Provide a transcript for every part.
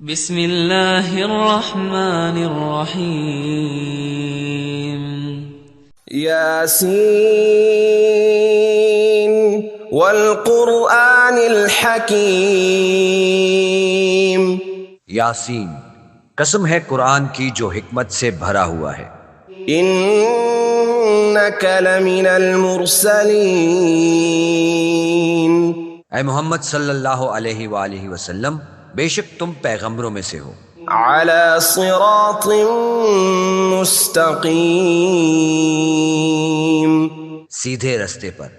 بسم اللہ الرحمن الرحیم یاسین والقرآن الحکیم۔ یاسین، قسم ہے قرآن کی جو حکمت سے بھرا ہوا ہے۔ انک لمن المرسلین۔ اے محمد صلی اللہ علیہ وآلہ وسلم، بے شک تم پیغمبروں میں سے ہو، علی صراط مستقیم، سیدھے رستے پر۔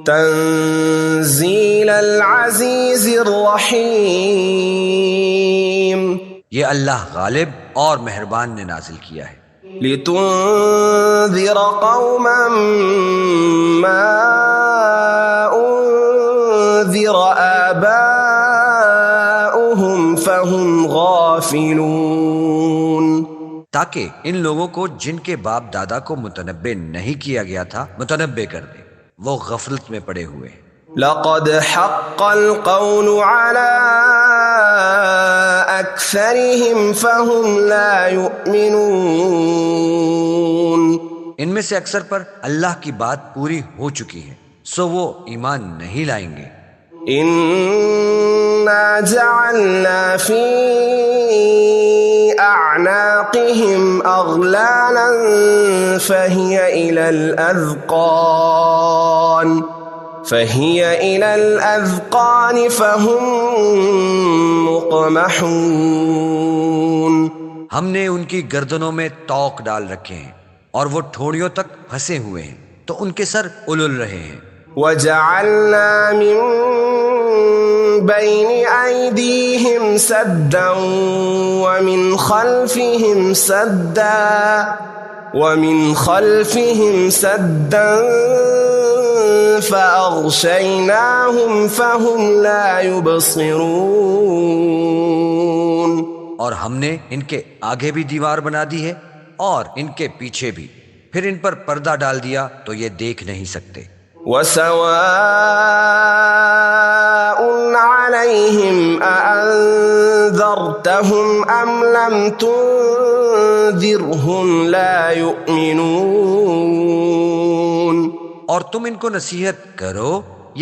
تنزیل العزیز الرحیم، یہ اللہ غالب اور مہربان نے نازل کیا ہے۔ لتنذر قوما ما انذر آباؤهم فهم غافلون، تاکہ ان لوگوں کو جن کے باپ دادا کو متنبع نہیں کیا گیا تھا متنبع کر دے، وہ غفلت میں پڑے ہوئے ہیں۔ لقد حق القول على اکثرهم فهم لا يؤمنون، ان میں سے اکثر پر اللہ کی بات پوری ہو چکی ہے، سو وہ ایمان نہیں لائیں گے۔ انا جعلنا في اعناقهم اغلالا فهي الى الاذقان فهم مقمحون، ہم نے ان کی گردنوں میں طوق ڈال رکھے ہیں اور وہ ٹھوڑیوں تک پھنسے ہوئے ہیں، تو ان کے سر الل رہے ہیں۔ وجعلنا من بين أيديهم سدا ومن خلفهم سدا فأغشيناهم فهم لا يبصرون، اور ہم نے ان کے آگے بھی دیوار بنا دی ہے اور ان کے پیچھے بھی، پھر ان پر پردہ ڈال دیا تو یہ دیکھ نہیں سکتے۔ وسواء عليهم أأنذرتهم أم لم تنذرهم لا يؤمنون، اور تم ان کو نصیحت کرو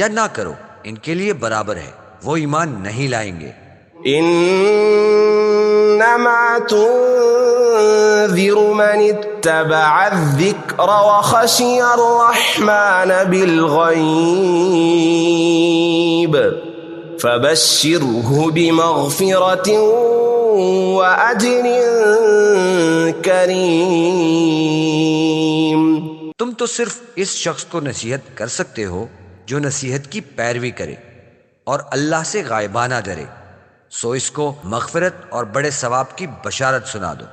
یا نہ کرو، ان کے لیے برابر ہے، وہ ایمان نہیں لائیں گے۔ انما تنذر من اتبع الذکر وخشی الرحمن بالغیب فبشرہ بمغفرۃ واجر کریم۔ تم تو صرف اس شخص کو نصیحت کر سکتے ہو جو نصیحت کی پیروی کرے اور اللہ سے غائبانہ ڈرے، سو اس کو مغفرت اور بڑے ثواب کی بشارت سنا دو۔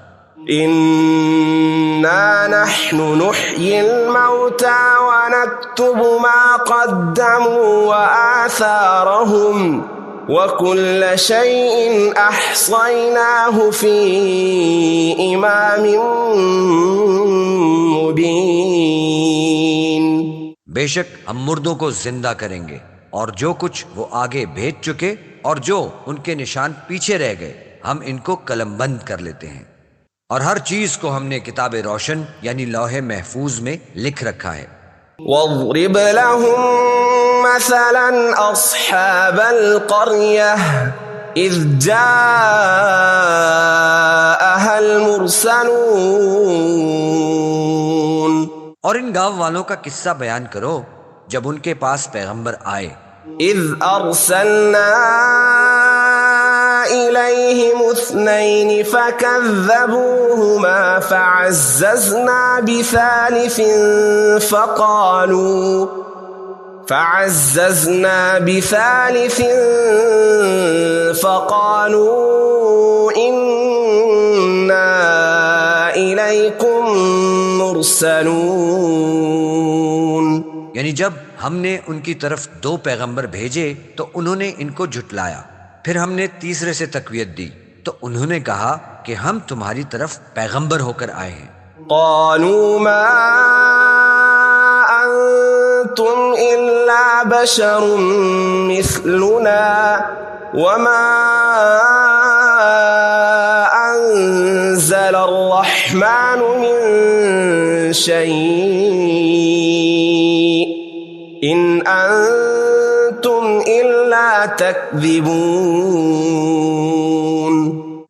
انا نحن نحيي الموتى ونكتب ما قدموا وآثارهم وكل شيء احصيناه في امام مبين۔ بے شک ہم مردوں کو زندہ کریں گے، اور جو کچھ وہ آگے بھیج چکے اور جو ان کے نشان پیچھے رہ گئے ہم ان کو قلم بند کر لیتے ہیں، اور ہر چیز کو ہم نے کتاب روشن یعنی لوح محفوظ میں لکھ رکھا ہے۔ واضرب لهم مثلا اصحاب القرية اذ جاءها المرسلون، اور ان گاؤں والوں کا قصہ بیان کرو جب ان کے پاس پیغمبر آئے۔ اذ ارسلنا إليهم 2 فكذبوهما فعززنا بثالث فقالوا إنا إليكم مرسلون، یعنی جب ہم نے ان کی طرف 2 پیغمبر بھیجے تو انہوں نے ان کو جھٹلایا، پھر ہم نے تیسرے سے تقویت دی تو انہوں نے کہا کہ ہم تمہاری طرف پیغمبر ہو کر آئے ہیں۔ قالوا ما انتم الا بشر مثلنا وما الرحمن من شيء إن أنتم إلا تكذبون.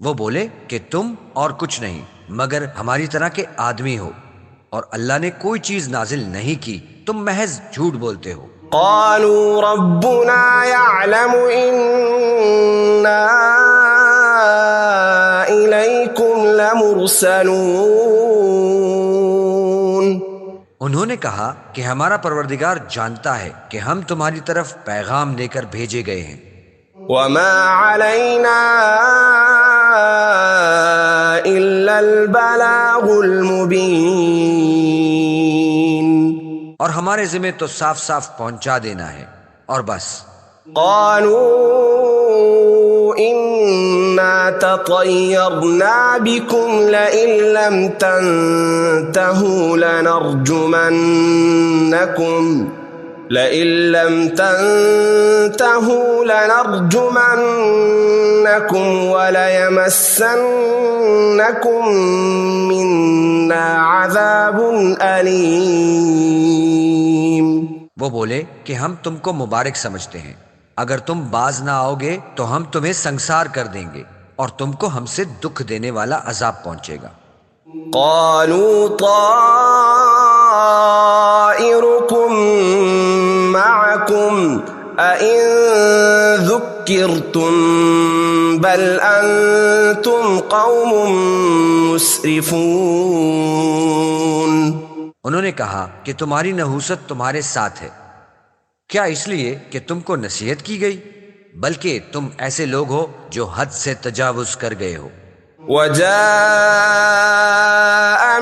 وہ بولے کہ تم اور کچھ نہیں مگر ہماری طرح کے آدمی ہو، اور اللہ نے کوئی چیز نازل نہیں کی، تم محض جھوٹ بولتے ہو. قالوا ربنا يعلم إنا إليكم لمرسلون. انہوں نے کہا کہ ہمارا پروردگار جانتا ہے کہ ہم تمہاری طرف پیغام لے کر بھیجے گئے ہیں. وما علينا إلا البلاغ المبين. اور ہمارے ذمہ تو صاف صاف پہنچا دینا ہے اور بس. قالوا إنا تطيرنا بكم لئن لم تنتهوا لنرجمنكم وليمسنكم منا عذاب أليم. وہ بولے کہ ہم تم کو مبارک سمجھتے ہیں، اگر تم باز نہ آؤ گے تو ہم تمہیں سنسار کر دیں گے اور تم کو ہم سے دکھ دینے والا عذاب پہنچے گا. قالوا طائركم معكم أئن ذكرتم بل أنتم قوم مسرفون. انہوں نے کہا کہ تمہاری نحوست تمہارے ساتھ ہے، کیا اس لیے کہ تم کو نصیحت کی گئی؟ بلکہ تم ایسے لوگ ہو جو حد سے تجاوز کر گئے ہو. وجاء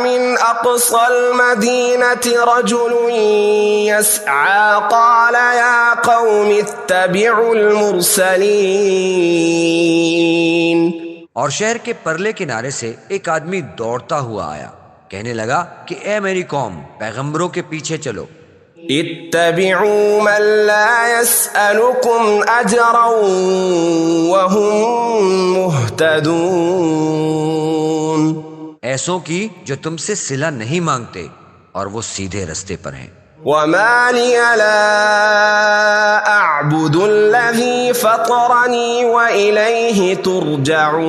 من أقصى المدينة رجل يسعى قال يا قوم اتبعوا المرسلين. اور شہر کے پرلے کنارے سے ایک آدمی دوڑتا ہوا آیا، کہنے لگا کہ اے میری قوم، پیغمبروں کے پیچھے چلو. اتبعوا من لا يسألكم أجرا وهم مهتدون. ایسوں کی جو تم سے صلہ نہیں مانگتے اور وہ سیدھے رستے پر ہیں. وما لي لا أعبد الذي فطرني وإليه ترجعون.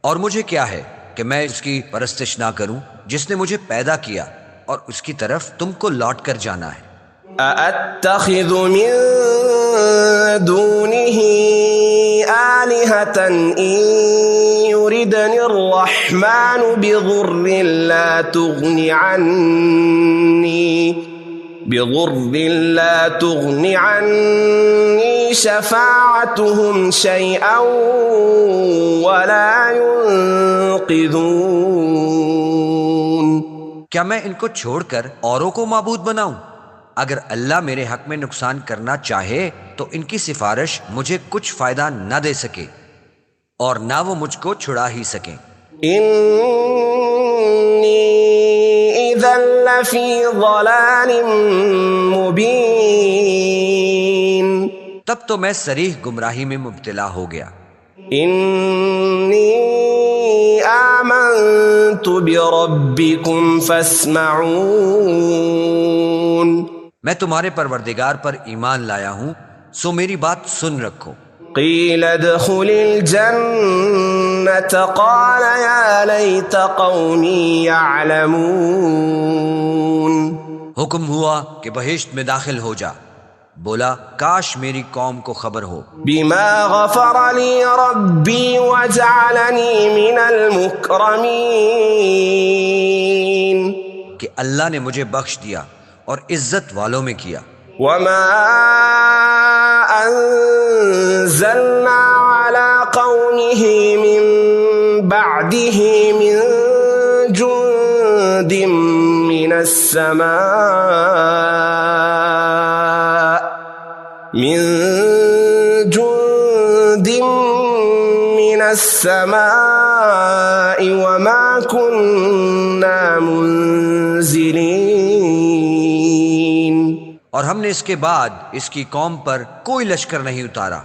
اور مجھے کیا ہے کہ میں اس کی پرستش نہ کروں جس نے مجھے پیدا کیا، اور اس کی طرف تم کو لوٹ کر جانا ہے. أأتخذ من دونه آلهة إن يردني الرحمن بضر لا تغن عني شفاعتهم شيئا ولا ينقذون. کیا میں ان کو چھوڑ کر اوروں کو معبود بناؤں؟ اگر اللہ میرے حق میں نقصان کرنا چاہے تو ان کی سفارش مجھے کچھ فائدہ نہ دے سکے اور نہ وہ مجھ کو چھڑا ہی سکیں. إني إذا لفي ضلال مبين. تب تو میں صریح گمراہی میں مبتلا ہو گیا. إني آمنت بربكم فاسمعون. میں تمہارے پروردگار پر ایمان لایا ہوں، سو میری بات سن رکھو. قيل ادخل الجنة قال يا ليت قومي يعلمون. حکم ہوا کہ بہشت میں داخل ہو جا، بولا کاش میری قوم کو خبر ہو. بما غفر لي ربي وجعلني من المكرمين. کہ اللہ نے مجھے بخش دیا اور عزت والوں میں کیا. وما أنزلنا على قومه من بعده من جند من السماء وما كنا منزلين. اور ہم نے اس کے بعد اس کی قوم پر کوئی لشکر نہیں اتارا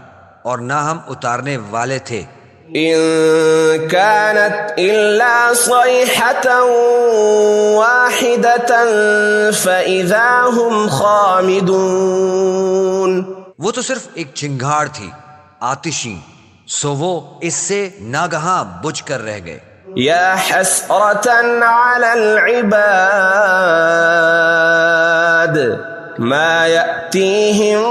اور نہ ہم اتارنے والے تھے. إن كانت إلا صيحة واحدة فإذا هم خامدون. وہ تو صرف ایک چنگھاڑ تھی آتشی، سو وہ اس سے ناگہاں بجھ کر رہ گئے. يا حسرة على العباد ما يأتيهم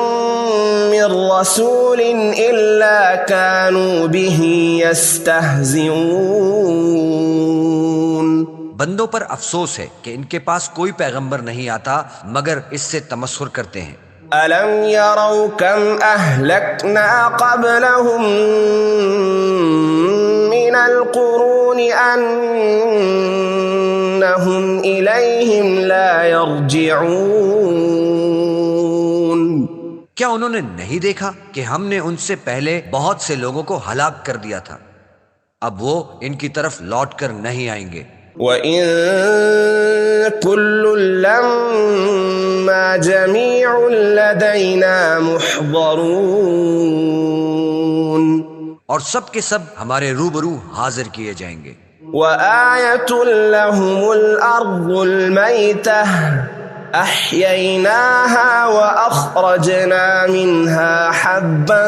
من رسول إلا كانوا به يستهزئون. بندوں پر افسوس ہے کہ ان کے پاس کوئی پیغمبر نہیں آتا مگر اس سے تمسخر کرتے ہیں. ألم يروا كم أهلكنا قبلهم من القرون أنهم إليهم لا يرجعون. کیا انہوں نے نہیں دیکھا کہ ہم نے ان سے پہلے بہت سے لوگوں کو ہلاک کر دیا تھا، اب وہ ان کی طرف لوٹ کر نہیں آئیں گے. وَإِن كُلٌّ لَّمَّا جَمِيعٌ لَّدَيْنَا مُحْضَرُونَ. اور سب کے سب ہمارے روبرو حاضر کیے جائیں گے. وَآيَةٌ لَّهُمُ الْأَرْضُ الْمَيْتَةُ أَحْيَيْنَاهَا وَأَخْرَجْنَا مِنْهَا حَبًّا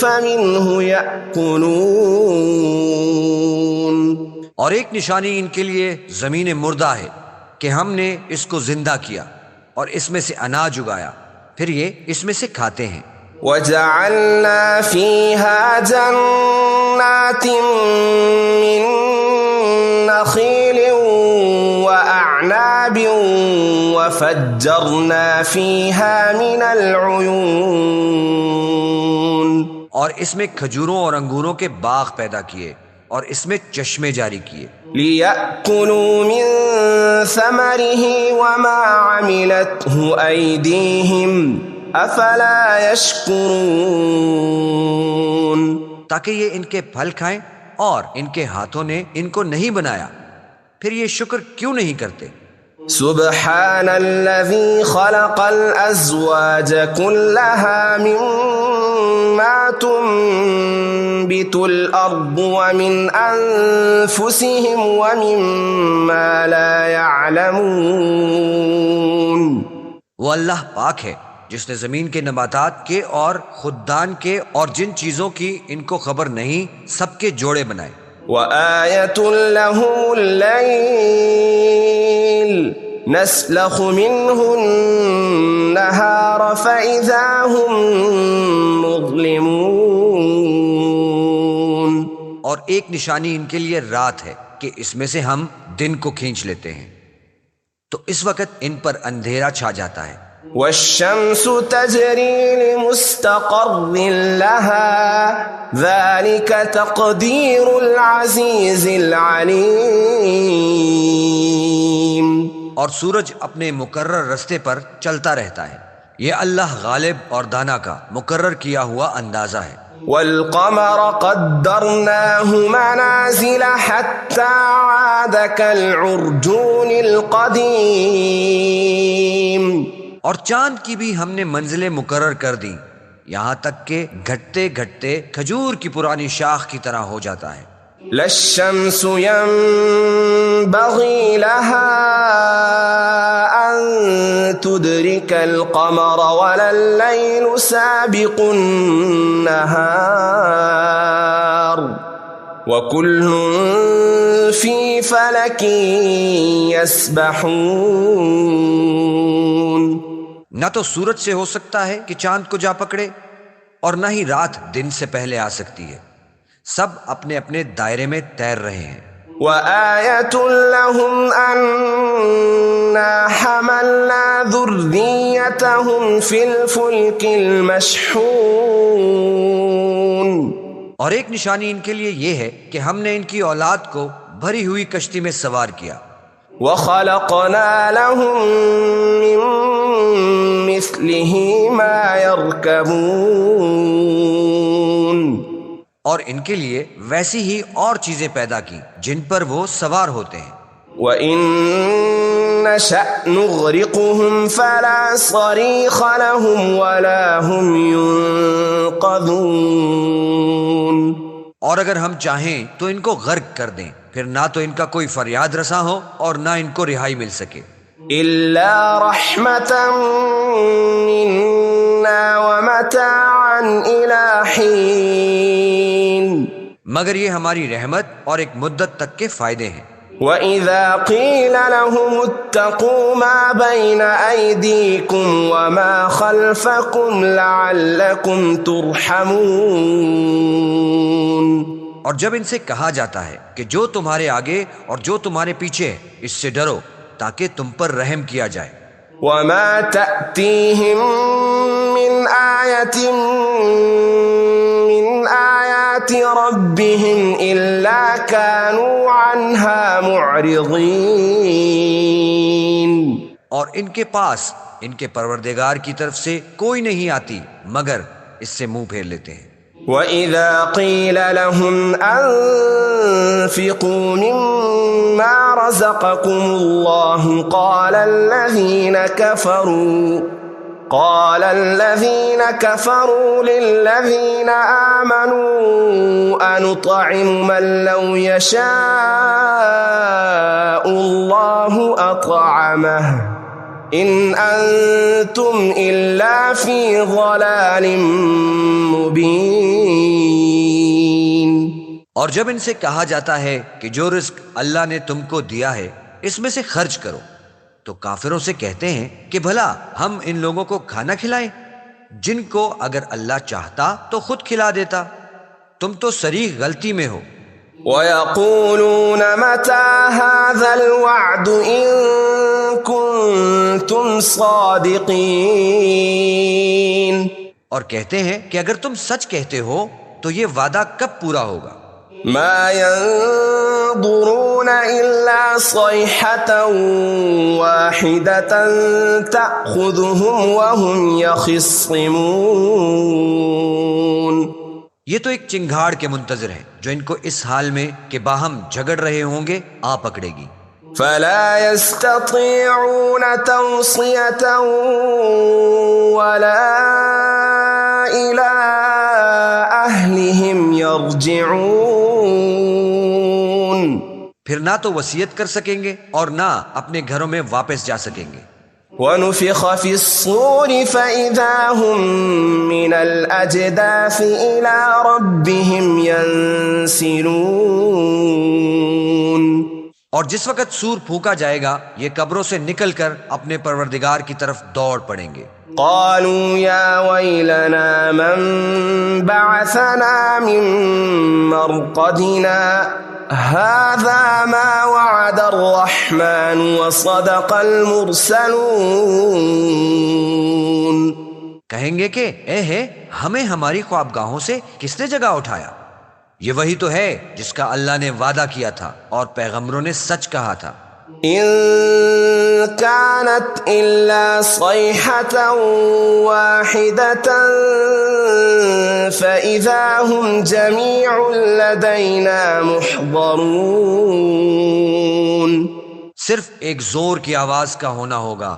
فَمِنْهُ يَأْكُلُونَ. اور ایک نشانی ان کے لیے زمین مردہ ہے کہ ہم نے اس کو زندہ کیا اور اس میں سے اناج اگایا، پھر یہ اس میں سے کھاتے ہیں. وَجَعَلْنَا فِيهَا جَنَّاتٍ مِّن نَخِيلٍ وَأَعْنَابٍ وَفَجَّرْنَا فِيهَا مِنَ الْعُيُونِ. اور اس میں کھجوروں اور انگوروں کے باغ پیدا کیے اور اس میں چشمے جاری کیے. لِيَأْكُلُوا مِن ثَمَرِهِ وَمَا عَمِلَتْهُ أَيْدِيهِمْ أَفَلَا يَشْكُرُونَ. تاکہ یہ ان کے پھل کھائیں اور ان کے ہاتھوں نے ان کو نہیں بنایا، پھر یہ شکر کیوں نہیں کرتے؟ سبحان الذي خلق الأزواج كلها مما تنبت الأرض ومن أنفسهم ومما لا يعلمون. وہ اللہ پاک ہے جس نے زمین کے نباتات کے اور خوددان کے اور جن چیزوں کی ان کو خبر نہیں سب کے جوڑے بنائے. وَآيَةٌ لَهُمُ اللَّيْلُ نَسْلَخُ مِنْهُ النَّهَارَ فَإِذَا هُمْ مُظْلِمُونَ. اور ایک نشانی ان کے لیے رات ہے کہ اس میں سے ہم دن کو کھینچ لیتے ہیں تو اس وقت ان پر اندھیرا چھا جاتا ہے. وَالشَّمْسُ تَجْرِي لِمُسْتَقَرٍّ لَهَا ذَلِكَ تَقْدِيرُ الْعَزِيزِ الْعَلِيمِ. اور سورج اپنے مقرر رستے پر چلتا رہتا ہے، یہ اللہ غالب اور دانا کا مقرر کیا ہوا اندازہ ہے. وَالْقَمَرَ قَدَّرْنَاهُ مَنَازِلَ حَتَّى عَادَ كَالْعُرْجُونِ الْقَدِيمِ. اور چاند کی بھی ہم نے منزلیں مقرر کر دیں یہاں تک کہ گھٹتے گھٹتے کھجور کی پرانی شاخ کی طرح ہو جاتا ہے. لا الشمس ينبغي لها أن تدرك القمر ولا الليل سابق النهار وكل في فلك يسبحون. نہ تو سورج سے ہو سکتا ہے کہ چاند کو جا پکڑے اور نہ ہی رات دن سے پہلے آ سکتی ہے، سب اپنے اپنے دائرے میں تیر رہے ہیں. وَآيَةٌ لَّهُمْ أَنَّا حَمَلْنَا ذُرِّيَّتَهُمْ فِي الْفُلْكِ الْمَشْحُونِ. اور ایک نشانی ان کے لیے یہ ہے کہ ہم نے ان کی اولاد کو بھری ہوئی کشتی میں سوار کیا. وَخَلَقْنَا لَهُم مِّن مِّثْلِهِ مَا يَرْكَبُونَ. اور ان کے لیے ویسی ہی اور چیزیں پیدا کی جن پر وہ سوار ہوتے ہیں. وَإِن نَّشَأْ نُغْرِقْهُمْ فَلَا صَرِيخَ لَهُمْ وَلَا هُمْ يُنقَذُونَ. اور اگر ہم چاہیں تو ان کو غرق کر دیں، پھر نہ تو ان کا کوئی فریاد رساں ہو اور نہ ان کو رہائی مل سکے۔ إلا رحمة منا ومتاعا إلى حين مگر یہ ہماری رحمت اور ایک مدت تک کے فائدے ہیں۔ وَإِذَا قِيلَ لَهُمُ اتَّقُوا مَا بَيْنَ أَيْدِيكُمْ وَمَا خَلْفَكُمْ لَعَلَّكُمْ تُرْحَمُونَ، اور جب ان سے کہا جاتا ہے کہ جو تمہارے آگے اور جو تمہارے پیچھے ہے اس سے ڈرو تاکہ تم پر رحم کیا جائے۔ وَمَا تَأْتِيهِم مِّنْ آيَةٍ مِّنْ آيَاتِ رَبِّهِمْ إِلَّا كَانُوا عَنْهَا مُعْرِضِينَ، اور ان کے پاس ان کے پروردگار کی طرف سے کوئی نہیں آتی مگر اس سے منہ پھیر لیتے ہیں۔ وَإِذَا قِيلَ لَهُمْ أَنفِقُوا مِمَّا رَزَقَكُمُ اللَّهُ قَالَ الَّذِينَ كَفَرُوا لِلَّذِينَ آمَنُوا أَنُطْعِمُ مَن لَّوْ يَشَاءُ اللَّهُ أَطْعَمَهُ إِنْ أَنْتُمْ إِلَّا فِي ضَلَالٍ مُبِينٍ۔ اور جب ان سے کہا جاتا ہے کہ جو رزق اللہ نے تم کو دیا ہے اس میں سے خرچ کرو، تو کافروں سے کہتے ہیں کہ بھلا ہم ان لوگوں کو کھانا کھلائیں جن کو اگر اللہ چاہتا تو خود کھلا دیتا، تم تو صریح غلطی میں ہو۔ وَيَقُولُونَ مَتَى هَذَا الْوَعْدُ إِن كُنتُمْ صَادِقِينَ، اور کہتے ہیں کہ اگر تم سچ کہتے ہو تو یہ وعدہ کب پورا ہوگا؟ مَا يَنظُرُونَ إِلَّا صَيْحَةً وَاحِدَةً تَأْخُذُهُمْ وَهُمْ يَخِصِّمُونَ، یہ تو ایک چنگھاڑ کے منتظر ہیں جو ان کو اس حال میں کہ باہم جھگڑ رہے ہوں گے آ پکڑے گی۔ فَلَا يَسْتَطِيعُونَ تَوْصِيَةً وَلَا إِلَىٰ أَهْلِهِمْ يَرْجِعُونَ، پھر نہ تو وصیت کر سکیں گے اور نہ اپنے گھروں میں واپس جا سکیں گے۔ وَنُفِخَ فِي الصُّورِ فَإِذَا هُم مِّنَ الْأَجْدَاثِ إِلَىٰ رَبِّهِمْ يَنسِلُونَ، اور جس وقت سور پھونکا جائے گا یہ قبروں سے نکل کر اپنے پروردگار کی طرف دوڑ پڑیں گے۔ قالوا يا ويلنا من بعثنا من مرقدنا هذا ما وعد الرحمن وصدق المرسلون، کہیں گے کہ اے ہے ہمیں ہماری خوابگاہوں سے کس نے جگہ اٹھایا، یہ وہی تو ہے جس کا اللہ نے وعدہ کیا تھا اور پیغمبروں نے سچ کہا تھا۔ إن كانت إلا صيحة واحدة فإذا هم جميع لدينا محضرون، صرف ایک زور کی آواز کا ہونا ہوگا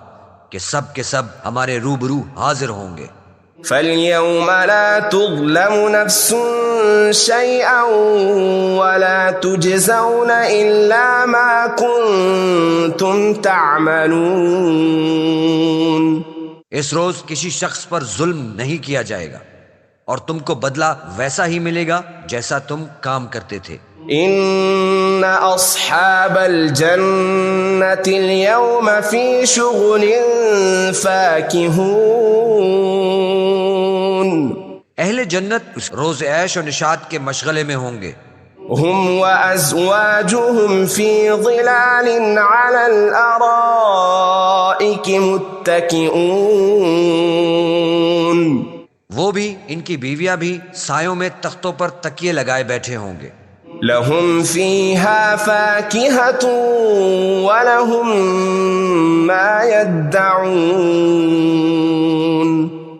کہ سب کے سب ہمارے روبرو حاضر ہوں گے۔ فَالْيَوْمَ لَا تُظْلَمُ نَفْسٌ شَيْئًا وَلَا تُجْزَوْنَ إِلَّا مَا كُنتُمْ تَعْمَلُونَ، اس روز کسی شخص پر ظلم نہیں کیا جائے گا اور تم کو بدلہ ویسا ہی ملے گا جیسا تم کام کرتے تھے۔ إِنَّ أَصْحَابَ الْجَنَّةِ الْيَوْمَ فِي شُغُلٍ فَاكِهُونَ، اہل جنت اس روز عیش و نشاط کے مشغلے میں ہوں گے۔ هُمْ وَأَزْوَاجُهُمْ فِي ظِلَالٍ عَلَى الْأَرَائِكِ مُتَّكِئُونَ، وہ بھی ان کی بیویاں بھی سایوں میں تختوں پر تکیے لگائے بیٹھے ہوں گے۔ لَهُمْ فِيهَا فَاكِهَةٌ وَلَهُمْ مَا يَدَّعُونَ،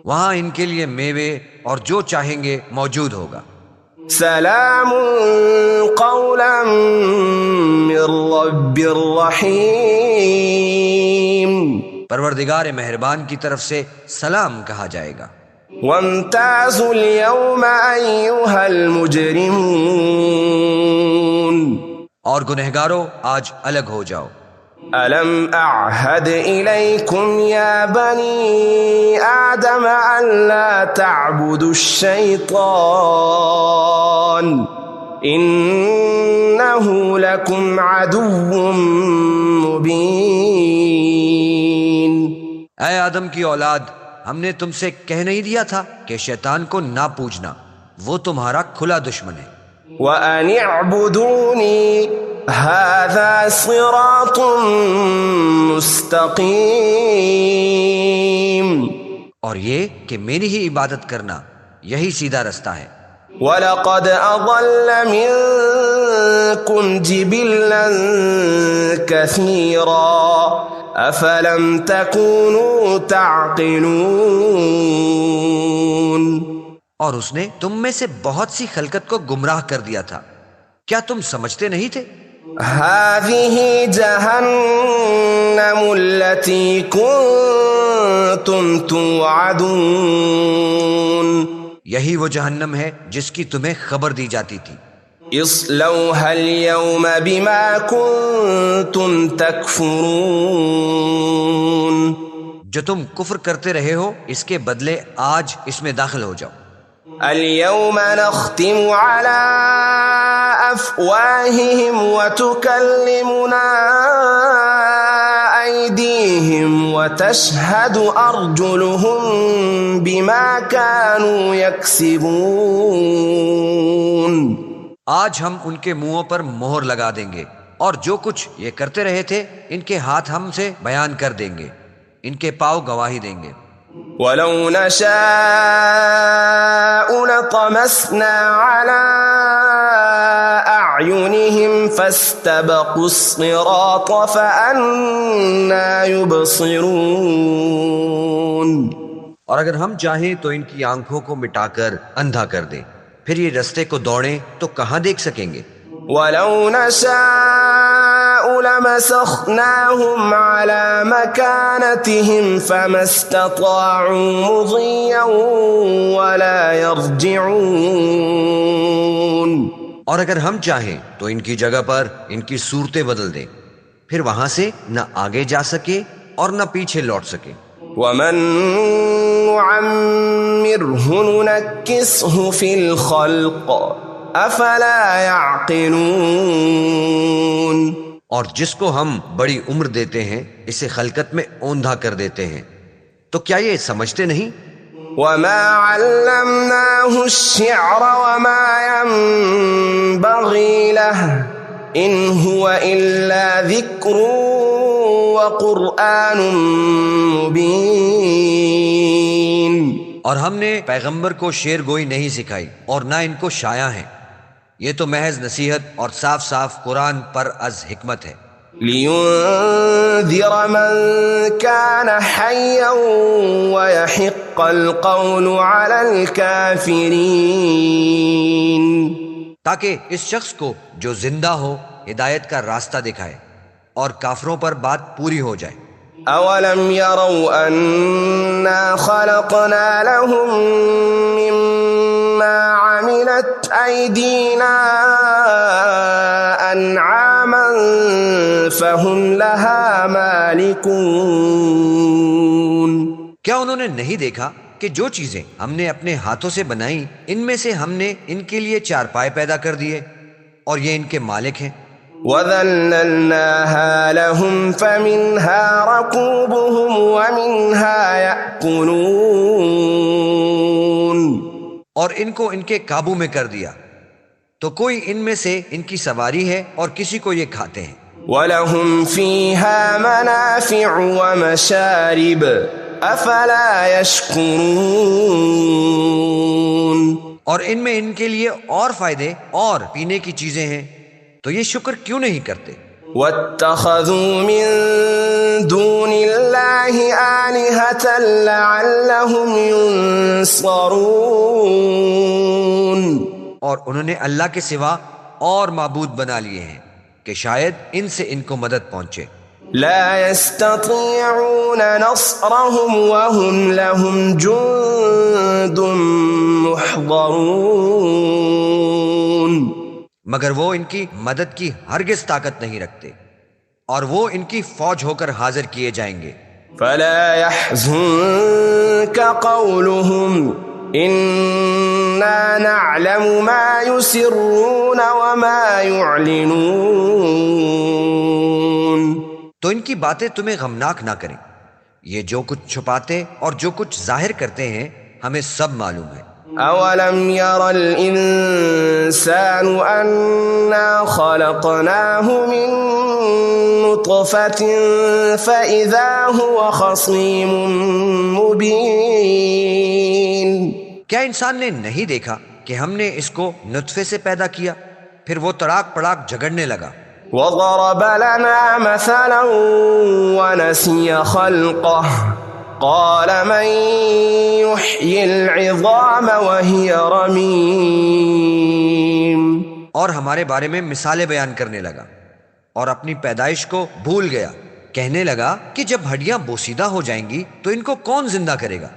وہاں ان کے لیے میوے اور جو چاہیں گے موجود ہوگا۔ سلام قولا من رب الرحیم، پروردگار مہربان کی طرف سے سلام کہا جائے گا۔ وامتازوا اليوم أيها المجرمون اور گنہگارو آج الگ ہو جاؤ. ألم أعهد إليكم يا بني آدم ألا تعبدوا الشيطان إنه لكم عدو مبين. اے آدم کی اولاد، ہم نے تم سے کہہ نہیں دیا تھا کہ شیطان کو نہ پوجنا، وہ تمہارا کھلا دشمن ہے. وَأَنِ اعْبُدُونِي هَذَا صِرَاطٌ مُسْتَقِيمٌ. اور یہ کہ میری ہی عبادت کرنا یہی سیدھا رستہ ہے. وَلَقَدْ أَضَلَّ مِنكُمْ جِبِلًّا كَثِيرًا أَفَلَمْ تَكُونُوا تَعْقِلُونَ. اور اس نے تم میں سے بہت سی خلقت کو گمراہ کر دیا تھا، کیا تم سمجھتے نہیں تھے؟ هذه جهنم التي كنتم توعدون. یہی وہ جہنم ہے جس کی تمہیں خبر دی جاتی تھی. اصلوها اليوم بما كنتم تكفرون. جو تم کفر کرتے رہے ہو اس کے بدلے آج اس میں داخل ہو جاؤ. اليوم نختم على أفواههم وتكلمنا أيديهم وتشهد أرجلهم بما كانوا يكسبون. آج ہم ان کے منہوں پر مہر لگا دیں گے، اور جو کچھ یہ کرتے رہے تھے ان کے ہاتھ ہم سے بیان کر دیں گے، ان کے پاؤں گواہی دیں گے. وَلَوْ نَشَاءُ لَطَمَسْنَا عَلَىٰ أَعْيُنِهِمْ فَاسْتَبَقُوا الصِّرَاطَ فَأَنَّىٰ يُبْصِرُونَ. اور اگر ہم چاہیں تو ان کی آنکھوں کو مٹا کر اندھا کر دیں، پھر یہ رستے کو دوڑیں تو کہاں دیکھ سکیں گے. وَلَوْ نَشَاءُ لَمَسَخْنَاهُمْ عَلَىٰ مَكَانَتِهِمْ فَمَا اسْتَطَاعُوا مُضِيًّا وَلَا يَرْجِعُونَ. اور اگر ہم چاہیں تو ان کی جگہ پر ان کی صورتیں بدل دیں، پھر وہاں سے نہ آگے جا سکے اور نہ پیچھے لوٹ سکے. وَمَن نُّعَمِّرْهُ نُنَكِّسْهُ فِي الْخَلْقِ افلا يعقلون. اور جس کو ہم بڑی عمر دیتے ہیں اسے خلقت میں اوندھا کر دیتے ہیں، تو کیا یہ سمجھتے نہیں؟ وما علمناه الشعر وما ينبغي له ان هو الا ذكر وقرآن مبين. اور ہم نے پیغمبر کو شعر گوئی نہیں سکھائی اور نہ ان کو شایع ہیں، یہ تو محض نصیحت اور صاف صاف قرآن پر از حکمت ہے. لِيُنذِرَ مَن كَانَ حَيًّا وَيَحِقَّ الْقَوْلُ عَلَى الْكَافِرِينَ. تاکہ اس شخص کو جو زندہ ہو ہدایت کا راستہ دکھائے اور کافروں پر بات پوری ہو جائے. أَوَلَمْ يَرَوْا أَنَّا خَلَقْنَا لَهُم مِّمَّا عَمِلَتْ أَيْدِينَا أَنْعَامًا فَهُمْ لَهَا مَالِكُونَ. کیا انہوں نے نہیں دیکھا کہ جو چیزیں ہم نے اپنے ہاتھوں سے بنائیں ان میں سے ہم نے ان کے لیے چارپائے پیدا کر دیے اور یہ ان کے مالک ہیں. وَذَلَّلْنَاهَا لَهُمْ فَمِنْهَا رَكُوبُهُمْ وَمِنْهَا يَأْكُلُونَ. اور ان کو ان کے قابو میں کر دیا، تو کوئی ان میں سے ان کی سواری ہے اور کسی کو یہ کھاتے ہیں. وَلَهُمْ فِيهَا مَنَافِعُ وَمَشَارِبُ أَفَلَا يَشْكُرُونَ. اور ان میں ان کے لیے اور فائدے اور پینے کی چیزیں ہیں، تو یہ شکر کیوں نہیں کرتے؟ وَاتَّخَذُوا مِن دُونِ اللَّهِ آلِهَةً لَعَلَّهُمْ يُنصَرُونَ. اور انہوں نے اللہ کے سوا اور معبود بنا لیے ہیں کہ شاید ان سے ان کو مدد پہنچے. لا يستطيعون نصرهم وهم لهم جند محضرون، مگر وہ ان کی مدد کی ہرگز طاقت نہیں رکھتے اور وہ ان کی فوج ہو کر حاضر کیے جائیں گے۔ فلا يحزنك قولهم إنا نعلم ما يسرون وما يعلنون، تو ان کی باتیں تمہیں غمناک نہ کریں، یہ جو کچھ چھپاتے اور جو کچھ ظاہر کرتے ہیں ہمیں سب معلوم ہے۔ أولم ير الإنسان أنا خلقناه من نطفة فإذا هو خصيم مبين، کیا انسان نے نہیں دیکھا کہ ہم نے اس کو نطفے سے پیدا کیا پھر وہ تڑاک پڑاک جھگڑنے لگا۔ وضرب لنا مثلا ونسي خلقه قال من يحيي العظام وهي رميم، اور ہمارے بارے میں مثالیں بیان کرنے لگا اور اپنی پیدائش کو بھول گیا، کہنے لگا کہ جب ہڈیاں بوسیدہ ہو جائیں گی تو ان کو کون زندہ کرے گا؟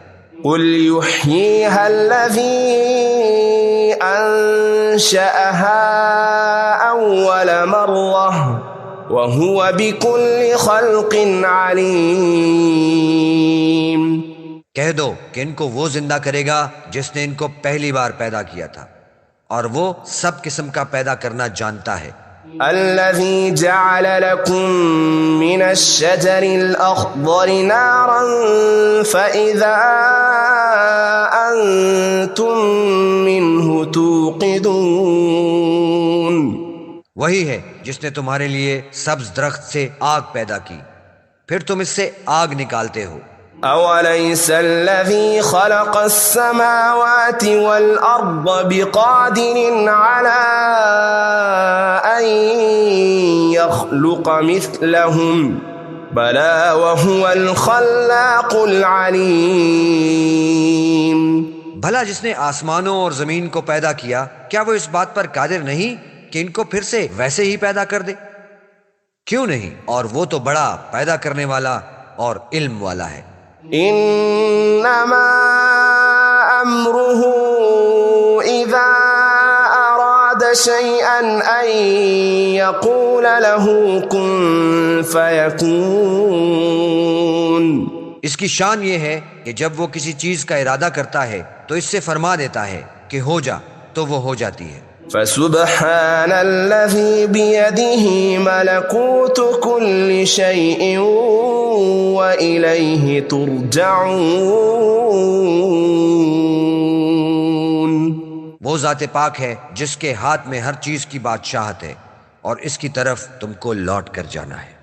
قل يحييها الذي أنشأها أول مرة وهو بكل خلق عليم، کہہ دو کہ ان کو وہ زندہ کرے گا جس نے ان کو پہلی بار پیدا کیا تھا اور وہ سب قسم کا پیدا کرنا جانتا ہے۔ الذي جعل لكم من الشجر الأخضر نارا فإذا أنتم منه توقدون، وہی ہے جس نے تمہارے لیے سبز درخت سے آگ پیدا کی پھر تم اس سے آگ نکالتے ہو۔ أوليس الذي خلق السماوات والأرض بقادر على أن يخلق مثلهم بلى وهو الخلاق العليم، بھلا جس نے آسمانوں اور زمین کو پیدا کیا کیا وہ اس بات پر قادر نہیں کہ ان کو پھر سے ویسے ہی پیدا کر دے؟ کیوں نہیں، اور وہ تو بڑا پیدا کرنے والا اور علم والا ہے۔ انما امره اذا اراد شيئا ان يقول له كن فيكون، اس کی شان یہ ہے کہ جب وہ کسی چیز کا ارادہ کرتا ہے تو اس سے فرما دیتا ہے کہ ہو جا تو وہ ہو جاتی ہے۔ فسبحان الذي بيده ملكوت كل شيء وإليه ترجعون، وہ ذات پاک ہے جس کے ہاتھ میں ہر چیز کی بادشاہت ہے اور اس کی طرف تم کو لوٹ کر جانا ہے۔